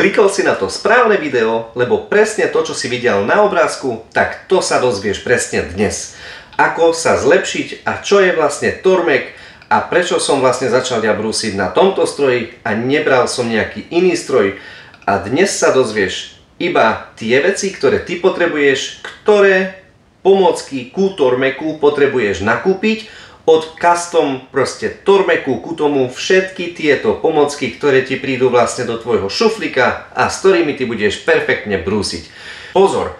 Klikol si na to správne video, lebo presne to, čo si videl na obrázku, tak to sa dozvieš presne dnes. Ako sa zlepšiť a čo je vlastne Tormek a prečo som vlastne začal ja brúsiť na tomto stroji a nebral som nejaký iný stroj. A dnes sa dozvieš iba tie veci, ktoré ty potrebuješ, ktoré pomôcky ku Tormeku potrebuješ nakúpiť. Od custom proste Tormeku ku tomu všetky tieto pomocky, ktoré ti prídu vlastne do tvojho šuflíka a s ktorými ty budeš perfektne brúsiť. Pozor,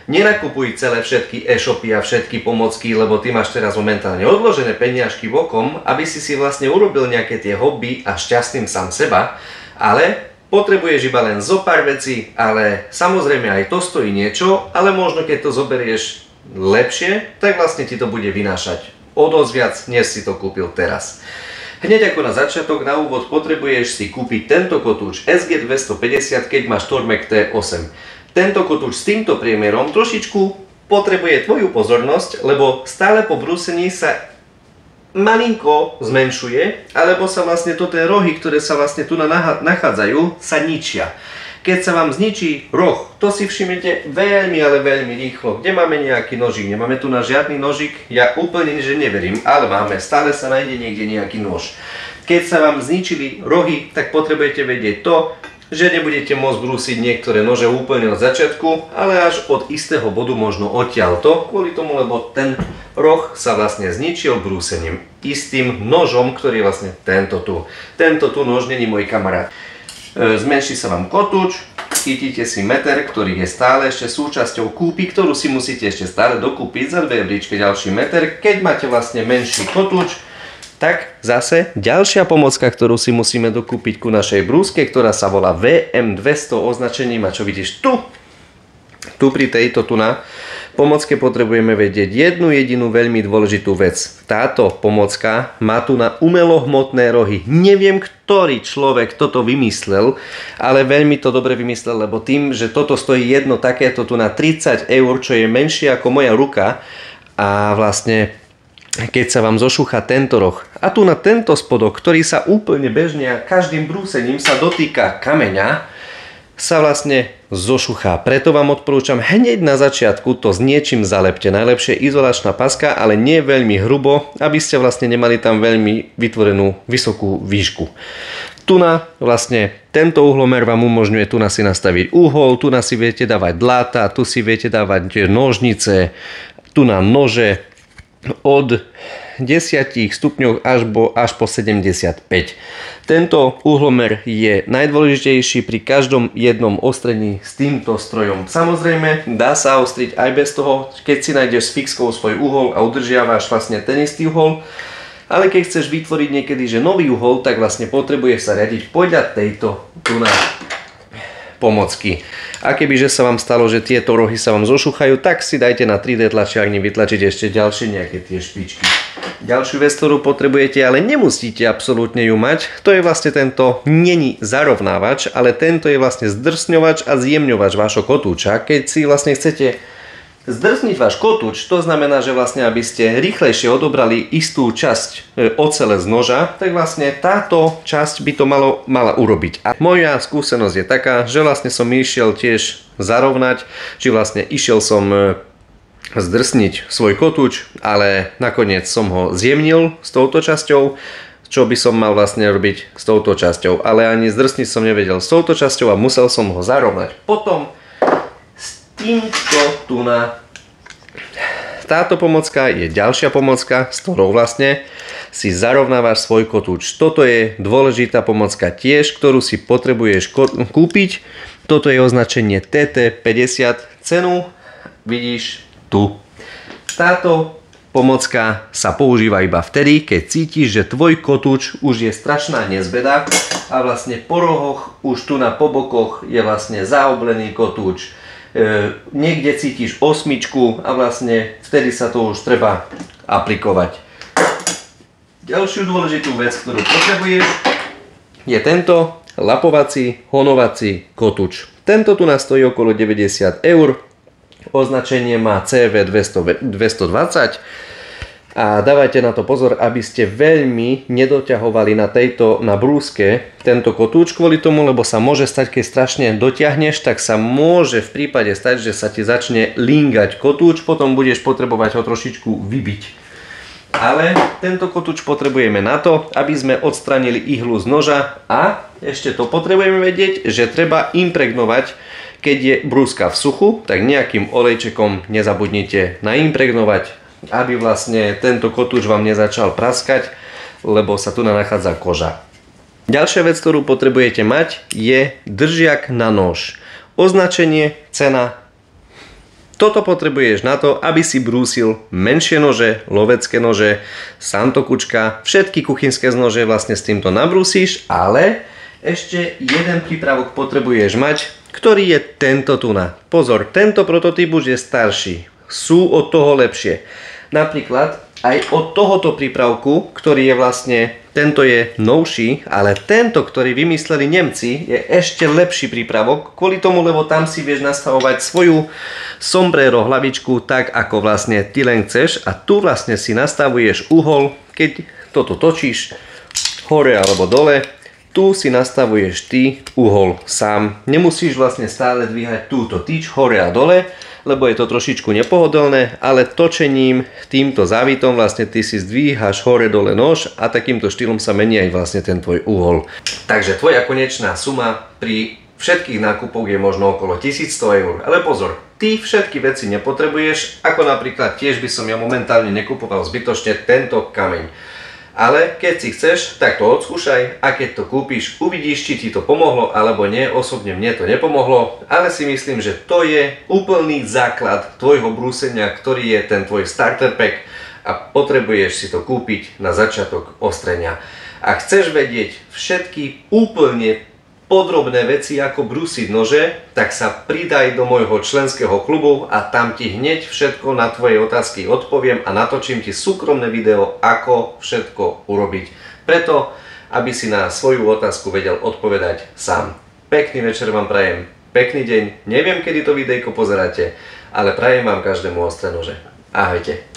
nenakupuj celé všetky e-shopy a všetky pomocky, lebo ty máš teraz momentálne odložené peniažky bokom, aby si vlastne urobil nejaké tie hobby a šťastným sám seba, ale potrebuješ iba len zo pár vecí, ale samozrejme aj to stojí niečo, ale možno keď to zoberieš lepšie, tak vlastne ti to bude vynášať o dosť viac, než si to kúpil teraz. Hneď ako na začiatok, na úvod potrebuješ si kúpiť tento kotúč SG250, keď máš Tormek T8. Tento kotúč s týmto priemerom trošičku potrebuje tvoju pozornosť, lebo stále po brúsení sa malinko zmenšuje, alebo sa vlastne tie rohy, ktoré sa vlastne tu nachádzajú, sa ničia. Keď sa vám zničí roh, to si všimnete veľmi, ale veľmi rýchlo. Kde máme nejaký nožík? Nemáme tu na žiadny nožík? Ja úplne že neverím, ale máme. Stále sa nájde niekde nejaký nôž. Keď sa vám zničili rohy, tak potrebujete vedieť to, že nebudete môcť brúsiť niektoré nože úplne od začiatku, ale až od istého bodu, možno odtiaľto, kvôli tomu, lebo ten roh sa vlastne zničil brúsením. Istým nožom, ktorý je vlastne tento tu. Tento tu nož není môj kamarát. Zmenší sa vám kotúč, chytíte si meter, ktorý je stále ešte súčasťou kúpy, ktorú si musíte ešte stále dokúpiť za 2 euríčky ďalší meter. Keď máte vlastne menší kotúč, tak zase ďalšia pomocka, ktorú si musíme dokúpiť ku našej brúske, ktorá sa volá VM200 označením, a čo vidíš tu pri tejto pomocke potrebujeme vedieť jednu jedinú veľmi dôležitú vec. Táto pomocka má tu na umelohmotné rohy. Neviem, ktorý človek toto vymyslel, ale veľmi to dobre vymyslel, lebo tým, že toto stojí jedno takéto tu na 30 eur, čo je menšie ako moja ruka, a vlastne keď sa vám zošúcha tento roh a tu na tento spodok, ktorý sa úplne bežne a každým brúsením sa dotýka kameňa, sa vlastne zošuchá. Preto vám odporúčam hneď na začiatku to s niečím zalepte. Najlepšie izolačná paska, ale nie veľmi hrubo, aby ste vlastne nemali tam veľmi vytvorenú vysokú výšku. Tuna vlastne tento uhlomer vám umožňuje tu si nastaviť uhol, tu si viete dávať dláta, tu si viete dávať nožnice, tu na nože od 10 stupňov až po 75. Tento uhlomer je najdôležitejší pri každom jednom ostrení s týmto strojom. Samozrejme, dá sa ostriť aj bez toho, keď si nájdeš s fixkou svoj uhol a udržiavaš vlastne ten istý uhol. Ale keď chceš vytvoriť niekedy nový uhol, tak vlastne potrebuješ sa riadiť podľa tejto pomocky. A kebyže sa vám stalo, že tieto rohy sa vám zošuchajú, tak si dajte na 3D tlačiarni vytlačiť ešte ďalšie nejaké tie špičky. Ďalšiu vec, ktorú potrebujete, ale nemusíte absolútne ju mať, to je vlastne tento, není zarovnávač, ale tento je vlastne zdrsňovač a zjemňovač vášho kotúča. Keď si vlastne chcete zdrsniť váš kotúč, to znamená, že vlastne aby ste rýchlejšie odobrali istú časť ocele z noža, tak vlastne táto časť by to mala urobiť. A moja skúsenosť je taká, že vlastne som išiel tiež zarovnať, či vlastne išiel som zdrsniť svoj kotúč, ale nakoniec som ho zjemnil s touto časťou, čo by som mal vlastne robiť s touto časťou, ale ani zdrsniť som nevedel s touto časťou a musel som ho zarovnať. Potom táto pomocka je ďalšia pomocka, s ktorou vlastne si zarovnávaš svoj kotúč. Toto je dôležitá pomocka tiež, ktorú si potrebuješ kúpiť. Toto je označenie TT50, cenu vidíš tu. Táto pomocka sa používa iba vtedy, keď cítiš, že tvoj kotúč už je strašná nezbeda a vlastne po rohoch, už tu na pobokoch je vlastne zaoblený kotúč. Niekde cítiš osmičku a vlastne vtedy sa to už treba aplikovať. Ďalšiu dôležitú vec, ktorú potrebuješ, je tento lapovací, honovací kotúč. Tento tu stojí okolo 90 eur. Označenie má CV220. A dávajte na to pozor, aby ste veľmi nedoťahovali na brúske tento kotúč kvôli tomu, lebo sa môže stať, keď strašne dotiahneš, tak sa môže v prípade stať, že sa ti začne língať kotúč, potom budeš potrebovať ho trošičku vybiť. Ale tento kotúč potrebujeme na to, aby sme odstranili ihlu z noža a ešte to potrebujeme vedieť, že treba impregnovať, keď je brúska v suchu, tak nejakým olejčekom nezabudnite naimpregnovať, aby vlastne tento kotúč vám nezačal praskať, lebo sa tu nachádza koža. Ďalšia vec, ktorú potrebujete mať, je držiak na nôž. Označenie, cena. Toto potrebuješ na to, aby si brúsil menšie nože, lovecké nože, santokučka, všetky kuchynské nože vlastne s týmto nabrúsiš, ale ešte jeden prípravok potrebuješ mať, ktorý je tento tuna. Pozor, tento prototyp už je starší. Sú od toho lepšie. Napríklad aj od tohoto prípravku, ktorý je vlastne, tento je novší, ale tento, ktorý vymysleli Nemci, je ešte lepší prípravok, kvôli tomu, lebo tam si vieš nastavovať svoju sombrero hlavičku tak, ako vlastne ty len chceš a tu vlastne si nastavuješ uhol, keď toto točíš hore alebo dole, tu si nastavuješ ty uhol sám. Nemusíš vlastne stále dvíhať túto tyč hore a dole, lebo je to trošičku nepohodlné, ale točením týmto závitom vlastne ty si zdvíhaš hore dole nož a takýmto štýlom sa mení aj vlastne ten tvoj uhol. Takže tvoja konečná suma pri všetkých nákupoch je možno okolo 1100 eur. Ale pozor, ty všetky veci nepotrebuješ, ako napríklad tiež by som ja momentálne nekupoval zbytočne tento kameň. Ale keď si chceš, tak to odskúšaj a keď to kúpiš, uvidíš, či ti to pomohlo alebo nie. Osobne mne to nepomohlo, ale si myslím, že to je úplný základ tvojho brúsenia, ktorý je ten tvoj starter pack a potrebuješ si to kúpiť na začiatok ostrenia. Ak chceš vedieť všetky úplne podrobné veci, ako brúsiť nože, tak sa pridaj do môjho členského klubu a tam ti hneď všetko na tvoje otázky odpoviem a natočím ti súkromné video, ako všetko urobiť. Preto, aby si na svoju otázku vedel odpovedať sám. Pekný večer vám prajem, pekný deň, neviem, kedy to videjko pozeráte, ale prajem vám každému ostré nože. Ahojte.